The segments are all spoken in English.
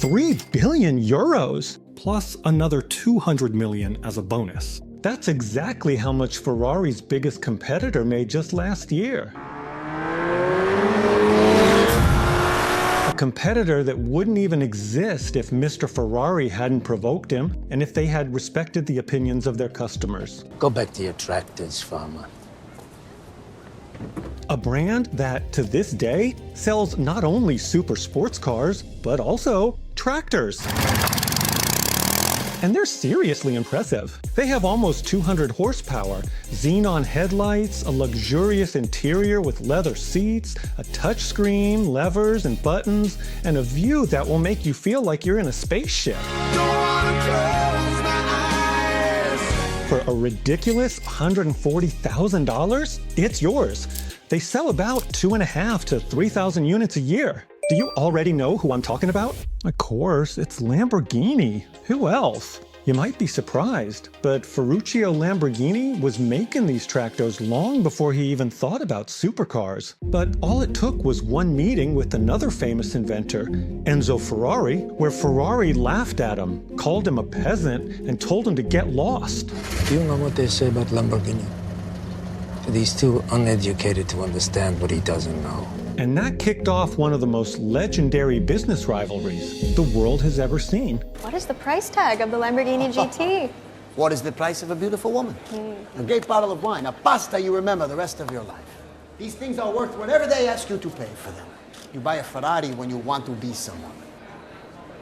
3 billion euros, plus another 200 million as a bonus. That's exactly how much Ferrari's biggest competitor made just last year. A competitor that wouldn't even exist if Mr. Ferrari hadn't provoked him and if they had respected the opinions of their customers. Go back to your tractors, farmer. A brand that, to this day, sells not only super sports cars, but also tractors. And they're seriously impressive. They have almost 200 horsepower, xenon headlights, a luxurious interior with leather seats, a touchscreen, levers and buttons, and a view that will make you feel like you're in a spaceship. For a ridiculous $140,000, it's yours. They sell about 2,500 to 3,000 units a year. Do you already know who I'm talking about? Of course, it's Lamborghini. Who else? You might be surprised, but Ferruccio Lamborghini was making these tractors long before he even thought about supercars. But all it took was one meeting with another famous inventor, Enzo Ferrari, where Ferrari laughed at him, called him a peasant, and told him to get lost. Do you know what they say about Lamborghini? That he's too uneducated to understand what he doesn't know. And that kicked off one of the most legendary business rivalries the world has ever seen. What is the price tag of the Lamborghini GT? What is the price of a beautiful woman? A great bottle of wine, a pasta you remember the rest of your life. These things are worth whatever they ask you to pay for them. You buy a Ferrari when you want to be someone.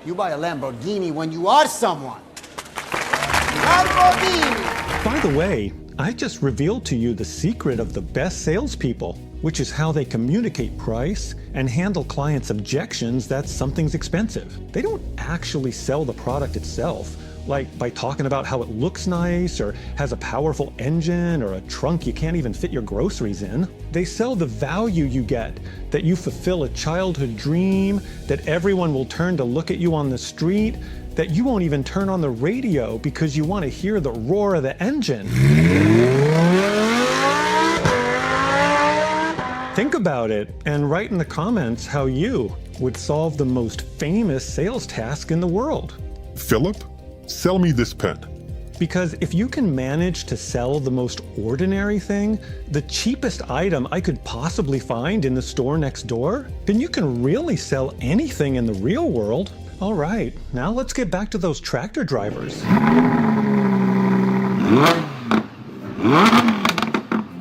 You buy a Lamborghini when you are someone. Lamborghini! By the way, I just revealed to you the secret of the best salespeople, which is how they communicate price and handle clients' objections that something's expensive. They don't actually sell the product itself, like by talking about how it looks nice or has a powerful engine or a trunk you can't even fit your groceries in. They sell the value you get, that you fulfill a childhood dream, that everyone will turn to look at you on the street, that you won't even turn on the radio because you want to hear the roar of the engine. Think about it and write in the comments how you would solve the most famous sales task in the world. Philip, sell me this pen. Because if you can manage to sell the most ordinary thing, the cheapest item I could possibly find in the store next door, then you can really sell anything in the real world. All right, now let's get back to those tractor drivers.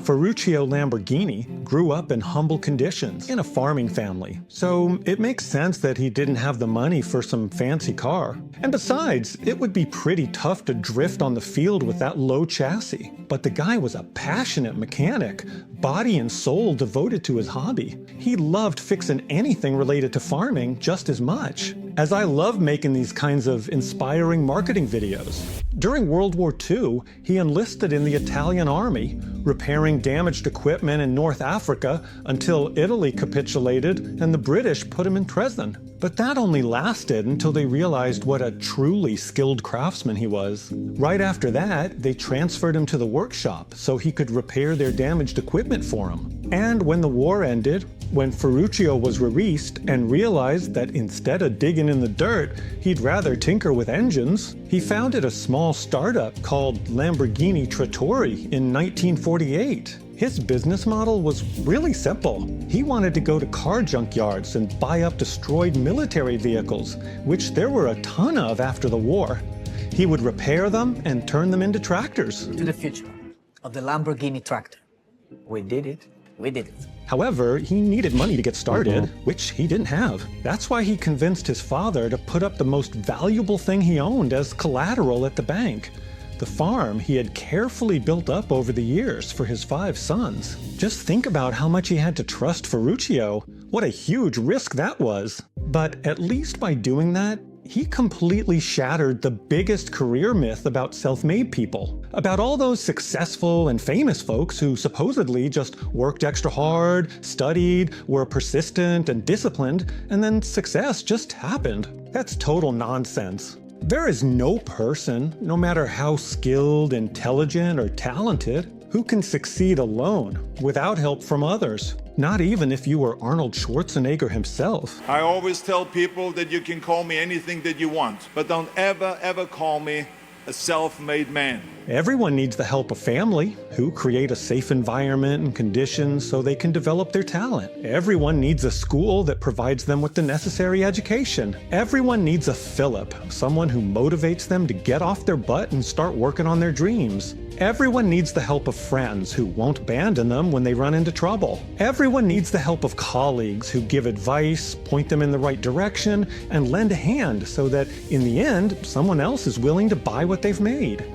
Ferruccio Lamborghini grew up in humble conditions in a farming family, so it makes sense that he didn't have the money for some fancy car. And besides, it would be pretty tough to drift on the field with that low chassis. But the guy was a passionate mechanic, body and soul devoted to his hobby. He loved fixing anything related to farming just as much, as I love making these kinds of inspiring marketing videos. During World War II, he enlisted in the Italian army, repairing damaged equipment in North Africa until Italy capitulated and the British put him in prison. But that only lasted until they realized what a truly skilled craftsman he was. Right after that, they transferred him to the workshop so he could repair their damaged equipment for them. And when the war ended, when Ferruccio was released and realized that instead of digging in the dirt, he'd rather tinker with engines, he founded a small startup called Lamborghini Trattori in 1948. His business model was really simple. He wanted to go to car junkyards and buy up destroyed military vehicles, which there were a ton of after the war. He would repair them and turn them into tractors. To the future of the Lamborghini tractor. We did it. We did it. However, he needed money to get started, which he didn't have. That's why he convinced his father to put up the most valuable thing he owned as collateral at the bank. The farm he had carefully built up over the years for his 5 sons. Just think about how much he had to trust Ferruccio. What a huge risk that was. But at least by doing that, he completely shattered the biggest career myth about self-made people. About all those successful and famous folks who supposedly just worked extra hard, studied, were persistent and disciplined, and then success just happened. That's total nonsense. There is no person, no matter how skilled, intelligent, or talented, who can succeed alone without help from others. Not even if you were Arnold Schwarzenegger himself. I always tell people that you can call me anything that you want, but don't ever call me a self-made man. Everyone needs the help of family, who create a safe environment and conditions so they can develop their talent. Everyone needs a school that provides them with the necessary education. Everyone needs a Philip, someone who motivates them to get off their butt and start working on their dreams. Everyone needs the help of friends who won't abandon them when they run into trouble. Everyone needs the help of colleagues who give advice, point them in the right direction, and lend a hand so that, in the end, someone else is willing to buy what they've made.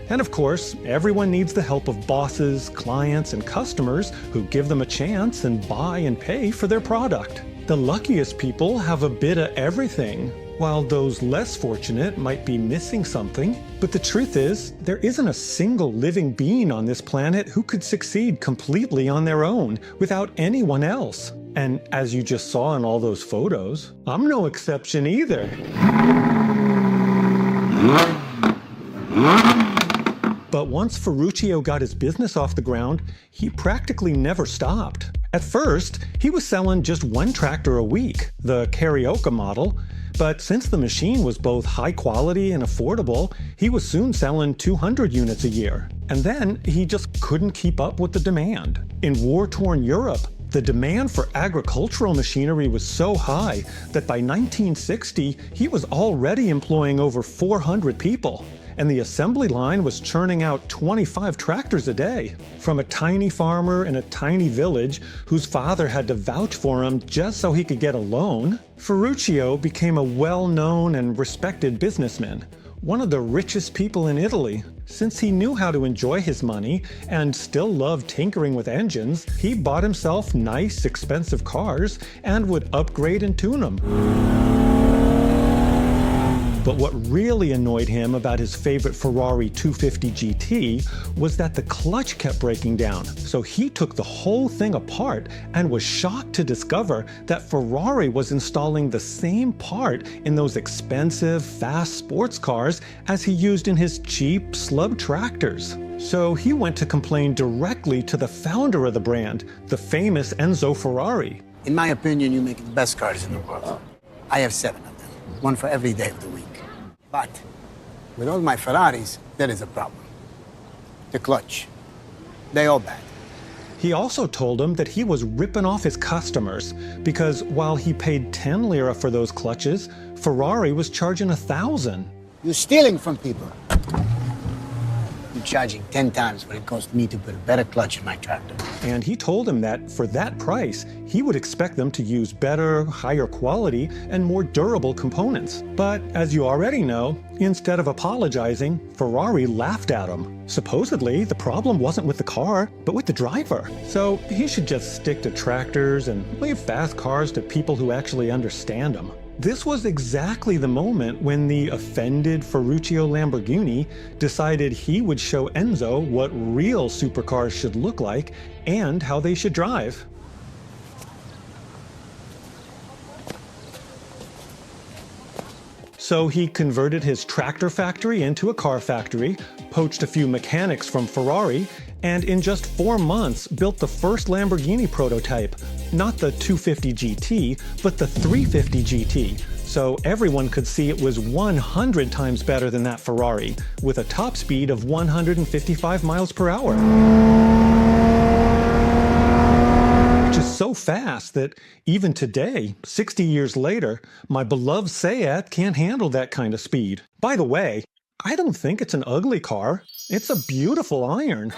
And of course, everyone needs the help of bosses, clients, and customers who give them a chance and buy and pay for their product. The luckiest people have a bit of everything, while those less fortunate might be missing something. But the truth is, there isn't a single living being on this planet who could succeed completely on their own, without anyone else. And as you just saw in all those photos, I'm no exception either. But once Ferruccio got his business off the ground, he practically never stopped. At first, he was selling just one tractor a week, the Carioca model, but since the machine was both high quality and affordable, he was soon selling 200 units a year. And then he just couldn't keep up with the demand. In war-torn Europe, the demand for agricultural machinery was so high that by 1960, he was already employing over 400 people. And the assembly line was churning out 25 tractors a day. From a tiny farmer in a tiny village whose father had to vouch for him just so he could get a loan, Ferruccio became a well-known and respected businessman, one of the richest people in Italy. Since he knew how to enjoy his money and still loved tinkering with engines, he bought himself nice, expensive cars and would upgrade and tune them. But what really annoyed him about his favorite Ferrari 250 GT was that the clutch kept breaking down. So he took the whole thing apart and was shocked to discover that Ferrari was installing the same part in those expensive, fast sports cars as he used in his cheap slug tractors. So he went to complain directly to the founder of the brand, the famous Enzo Ferrari. In my opinion, you make the best cars in the world. I have 7 of them, one for every day of the week. But with all my Ferraris, there is a problem. The clutch. They all bad. He also told him that he was ripping off his customers because while he paid 10 lira for those clutches, Ferrari was charging 1,000. You're stealing from people. You're charging 10 times what it cost me to put a better clutch in my tractor. And he told him that for that price, he would expect them to use better, higher quality, and more durable components. But as you already know, instead of apologizing, Ferrari laughed at him. Supposedly, the problem wasn't with the car, but with the driver. So he should just stick to tractors and leave fast cars to people who actually understand them. This was exactly the moment when the offended Ferruccio Lamborghini decided he would show Enzo what real supercars should look like and how they should drive. So he converted his tractor factory into a car factory, poached a few mechanics from Ferrari, and in just 4 months built the first Lamborghini prototype. Not the 250 GT, but the 350 GT. So everyone could see it was 100 times better than that Ferrari, with a top speed of 155 miles per hour. Which is so fast that even today, 60 years later, my beloved Seat can't handle that kind of speed. By the way, I don't think it's an ugly car. It's a beautiful iron.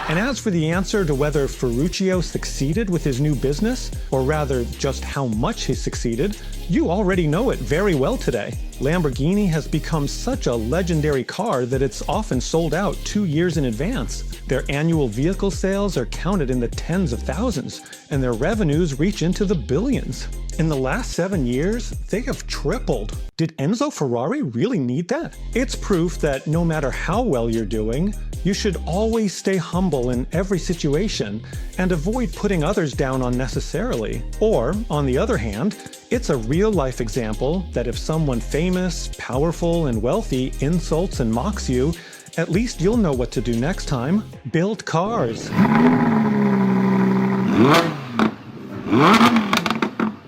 And as for the answer to whether Ferruccio succeeded with his new business, or rather just how much he succeeded, you already know it very well today. Lamborghini has become such a legendary car that it's often sold out 2 years in advance. Their annual vehicle sales are counted in the tens of thousands, and their revenues reach into the billions. In the last 7 years, they have tripled. Did Enzo Ferrari really need that? It's proof that no matter how well you're doing, you should always stay humble in every situation and avoid putting others down unnecessarily. Or, on the other hand, it's a real-life example that if someone famous, powerful, and wealthy insults and mocks you, at least you'll know what to do next time. Build cars.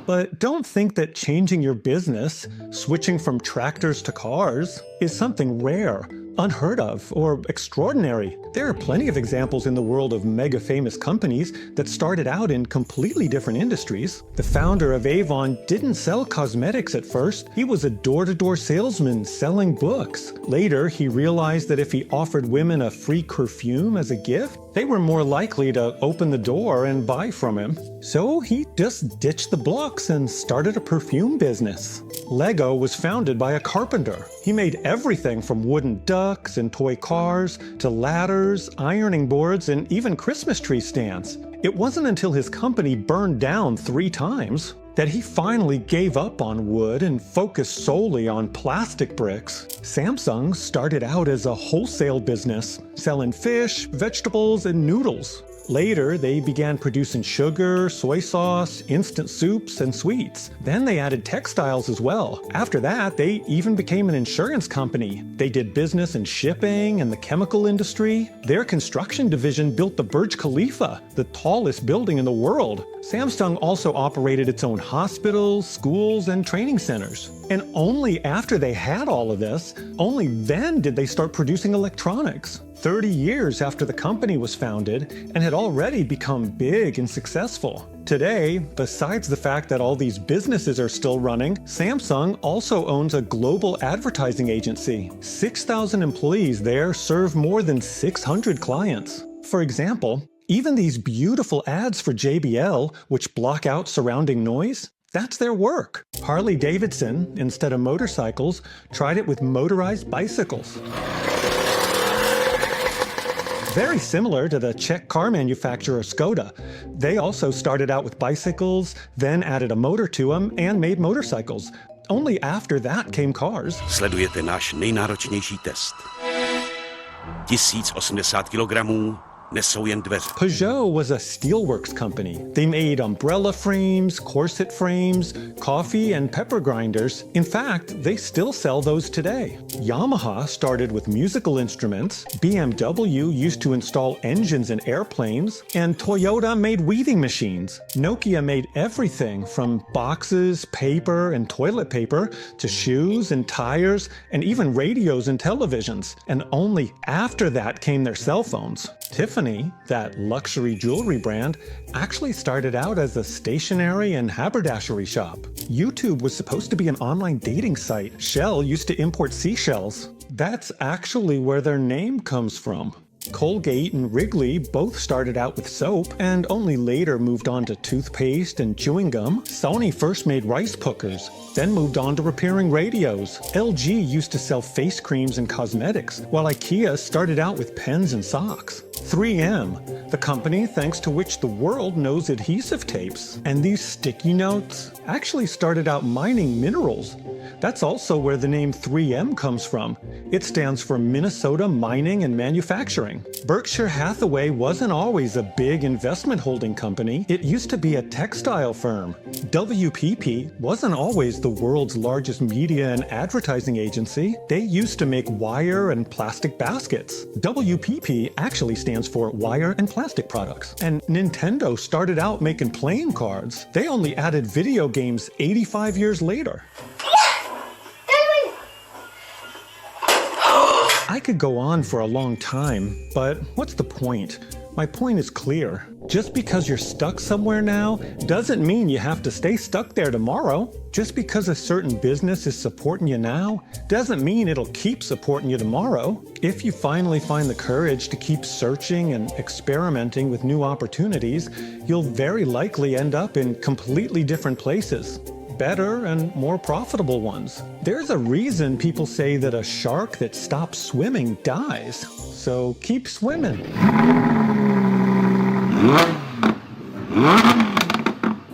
But don't think that changing your business, switching from tractors to cars, is something rare, unheard of, or extraordinary. There are plenty of examples in the world of mega famous companies that started out in completely different industries. The founder of Avon didn't sell cosmetics at first. He was a door-to-door salesman selling books. Later, he realized that if he offered women a free perfume as a gift, they were more likely to open the door and buy from him. So he just ditched the books and started a perfume business. Lego was founded by a carpenter. He made everything from wooden ducks and toy cars to ladders, ironing boards, and even Christmas tree stands. It wasn't until his company burned down 3 times that he finally gave up on wood and focused solely on plastic bricks. Samsung started out as a wholesale business, selling fish, vegetables, and noodles. Later, they began producing sugar, soy sauce, instant soups, and sweets. Then they added textiles as well. After that, they even became an insurance company. They did business in shipping and the chemical industry. Their construction division built the Burj Khalifa, the tallest building in the world. Samsung also operated its own hospitals, schools, and training centers. And only after they had all of this, only then did they start producing electronics. 30 years after the company was founded, and had already become big and successful. Today, besides the fact that all these businesses are still running, Samsung also owns a global advertising agency. 6,000 employees there serve more than 600 clients. For example, even these beautiful ads for JBL, which block out surrounding noise, that's their work. Harley-Davidson, instead of motorcycles, tried it with motorized bicycles. Very similar to the Czech car manufacturer Skoda. They also started out with bicycles, then added a motor to them and made motorcycles. Only after that came cars. Sledujete náš nejnáročnější test. 1080 kilogramů nesou jen dveře. Peugeot was a steelworks company. They made umbrella frames, corset frames, coffee and pepper grinders. In fact, they still sell those today. Yamaha started with musical instruments, BMW used to install engines in airplanes, and Toyota made weaving machines. Nokia made everything from boxes, paper, and toilet paper to shoes and tires, and even radios and televisions. And only after that came their cell phones. Tiffany, that luxury jewelry brand, actually started out as a stationery and haberdashery shop. YouTube was supposed to be an online dating site. Shell used to import seashells. That's actually where their name comes from. Colgate and Wrigley both started out with soap and only later moved on to toothpaste and chewing gum. Sony first made rice cookers, then moved on to repairing radios. LG used to sell face creams and cosmetics, while IKEA started out with pens and socks. 3M, the company thanks to which the world knows adhesive tapes. And these sticky notes actually started out mining minerals. That's also where the name 3M comes from. It stands for Minnesota Mining and Manufacturing. Berkshire Hathaway wasn't always a big investment holding company. It used to be a textile firm. WPP wasn't always the world's largest media and advertising agency. They used to make wire and plastic baskets. WPP actually stands for Wire and Plastic Products. And Nintendo started out making playing cards. They only added video games 85 years later. I could go on for a long time, but what's the point? My point is clear. Just because you're stuck somewhere now doesn't mean you have to stay stuck there tomorrow. Just because a certain business is supporting you now doesn't mean it'll keep supporting you tomorrow. If you finally find the courage to keep searching and experimenting with new opportunities, you'll very likely end up in completely different places. Better and more profitable ones. There's a reason people say that a shark that stops swimming dies. So keep swimming.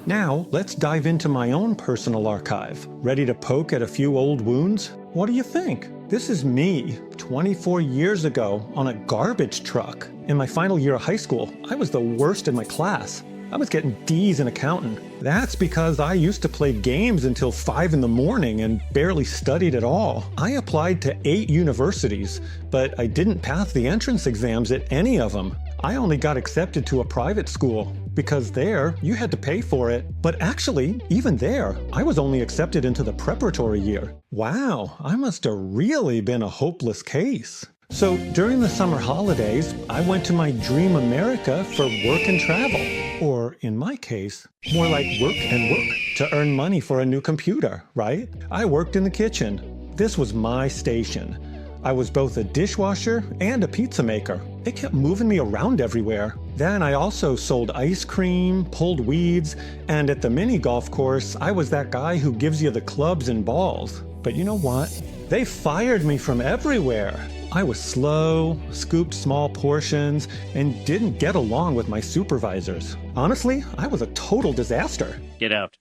Now, let's dive into my own personal archive. Ready to poke at a few old wounds? What do you think? This is me, 24 years ago, on a garbage truck. In my final year of high school, I was the worst in my class. I was getting D's in accounting. That's because I used to play games until 5 in the morning and barely studied at all. I applied to 8 universities, but I didn't pass the entrance exams at any of them. I only got accepted to a private school. because there, you had to pay for it. But actually, even there, I was only accepted into the preparatory year. Wow, I must have really been a hopeless case. So during the summer holidays, I went to my dream America for work and travel. Or in my case, more like work and work to earn money for a new computer, right? I worked in the kitchen. This was my station. I was both a dishwasher and a pizza maker. They kept moving me around everywhere. Then I also sold ice cream, pulled weeds, and at the mini golf course, I was that guy who gives you the clubs and balls. But you know what? They fired me from everywhere. I was slow, scooped small portions, and didn't get along with my supervisors. Honestly, I was a total disaster. Get out.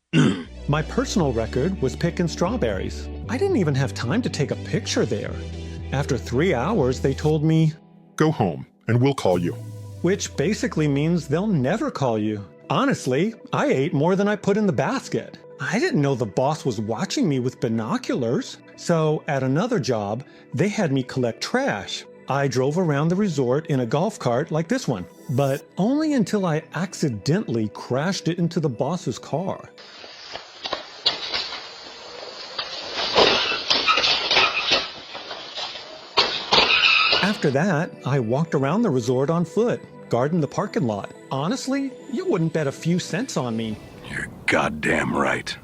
My personal record was picking strawberries. I didn't even have time to take a picture there. After 3 hours, they told me, Go home, and we'll call you. which basically means they'll never call you. Honestly, I ate more than I put in the basket. I didn't know the boss was watching me with binoculars. So at another job, they had me collect trash. I drove around the resort in a golf cart like this one, but only until I accidentally crashed it into the boss's car. After that, I walked around the resort on foot, guarding the parking lot. Honestly, you wouldn't bet a few cents on me. You're goddamn right.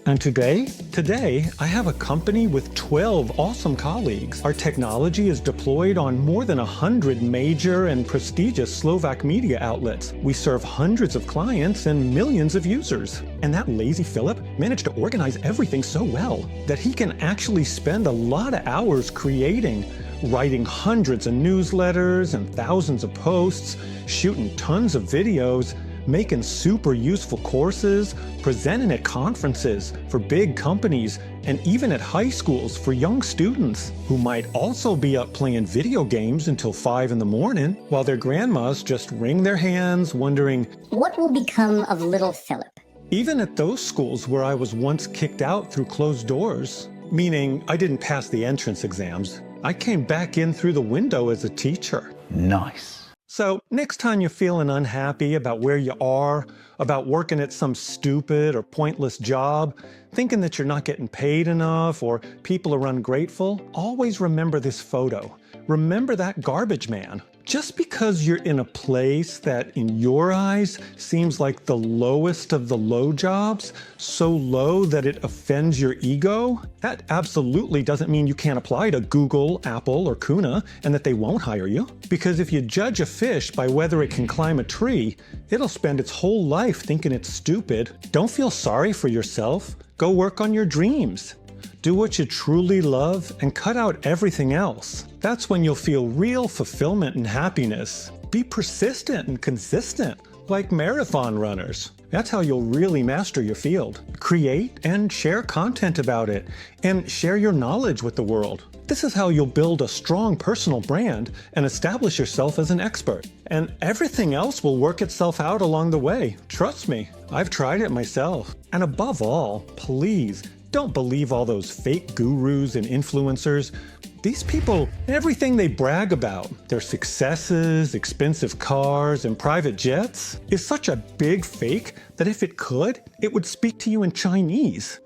And today, I have a company with 12 awesome colleagues. Our technology is deployed on more than 100 major and prestigious Slovak media outlets. We serve hundreds of clients and millions of users. And that lazy Philip managed to organize everything so well that he can actually spend a lot of hours creating, writing hundreds of newsletters and thousands of posts, shooting tons of videos, making super useful courses, presenting at conferences for big companies, and even at high schools for young students who might also be up playing video games until 5 in the morning while their grandmas just wring their hands wondering, what will become of little Philip? Even at those schools where I was once kicked out through closed doors, meaning I didn't pass the entrance exams, I came back in through the window as a teacher. Nice. So next time you're feeling unhappy about where you are, about working at some stupid or pointless job, thinking that you're not getting paid enough or people are ungrateful, always remember this photo. Remember that garbage man. Just because you're in a place that in your eyes seems like the lowest of the low jobs, so low that it offends your ego, that absolutely doesn't mean you can't apply to Google, Apple, or Kuna and that they won't hire you. Because if you judge a fish by whether it can climb a tree, it'll spend its whole life thinking it's stupid. Don't feel sorry for yourself. Go work on your dreams. Do what you truly love and cut out everything else. That's when you'll feel real fulfillment and happiness. Be persistent and consistent, like marathon runners. That's how you'll really master your field. Create and share content about it, and share your knowledge with the world. This is how you'll build a strong personal brand and establish yourself as an expert. And everything else will work itself out along the way. Trust me, I've tried it myself. And above all, please, don't believe all those fake gurus and influencers. These people, everything they brag about, their successes, expensive cars, and private jets, is such a big fake that if it could, it would speak to you in Chinese.